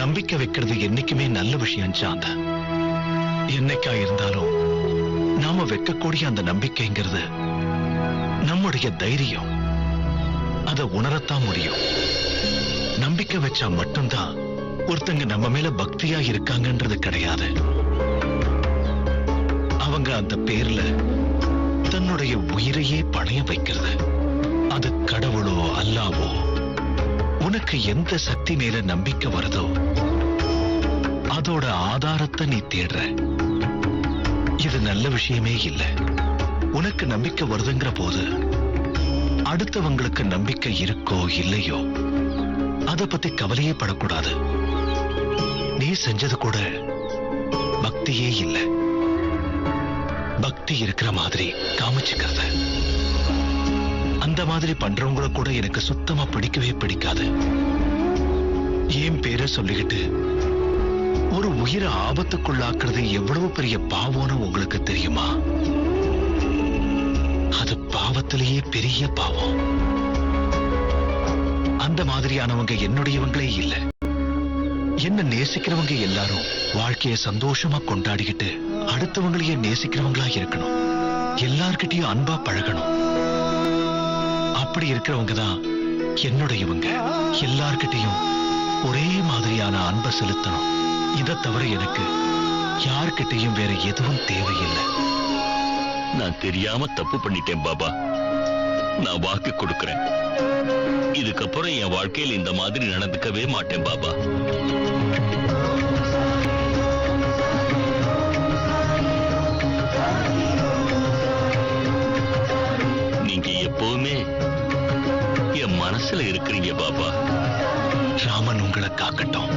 நம்பிக்கை வைக்கிறது என்னைக்குமே நல்ல விஷயம் சாந்த. என்னைக்கா இருந்தாலும் நாம வைக்கக்கூடிய அந்த நம்பிக்கைங்கிறது நம்முடைய தைரியம். அதை உணரத்தான் முடியும். நம்பிக்கை வச்சா மட்டும்தான் ஒருத்தங்க நம்ம மேல பக்தியா இருக்காங்கன்றது கிடையாது. அவங்க அந்த பேர்ல தன்னுடைய உயிரையே பணைய வைக்கிறது. அது கடவுளோ அல்லாவோ, உனக்கு எந்த சக்தி மேல நம்பிக்கை வருதோ அதோட ஆதாரத்தை நீ தேடுற. இது நல்ல விஷயமே இல்லை. உனக்கு நம்பிக்கை வருதுங்கிற போது அடுத்தவங்களுக்கு நம்பிக்கை இருக்கோ இல்லையோ அதை பத்தி கவலையே படக்கூடாது. நீ செஞ்சது கூட பக்தியே இல்லை. பக்தி இருக்கிற மாதிரி காமிச்சுக்கிறத, அந்த மாதிரி பண்றவங்கள கூட எனக்கு சுத்தமா பிடிக்கவே பிடிக்காது. ஏன் பேரை சொல்லிக்கிட்டு ஒரு உயிரை ஆபத்துக்குள்ளாக்குறது எவ்வளவு பெரிய பாவம்னு உங்களுக்கு தெரியுமா? அது பாவத்திலேயே பெரிய பாவம். அந்த மாதிரியானவங்க என்னுடையவங்களே இல்லை. என்ன நேசிக்கிறவங்க எல்லாரும் வாழ்க்கைய சந்தோஷமா கொண்டாடிக்கிட்டு அடுத்தவங்களையே நேசிக்கிறவங்களா இருக்கணும். எல்லார்கிட்டையும் அன்பா பழகணும். அப்படி இருக்கிறவங்க தான் என்னுடையவங்க. எல்லார்கிட்டையும் ஒரே மாதிரியான அன்பை செலுத்தணும். இதை தவிர எனக்கு யார்கிட்டையும் வேற எதுவும் தேவையில்லை. நான் தெரியாம தப்பு பண்ணிட்டேன் பாபா. நான் வாக்கு கொடுக்கிறேன். இதுக்கப்புறம் என் வாழ்க்கையில் இந்த மாதிரி நடந்துக்கவே மாட்டேன் பாபா. நீங்க எப்பவுமே என் மனசுல இருக்கிறீங்க பாபா. ராமன் உங்களை காக்கட்டும்.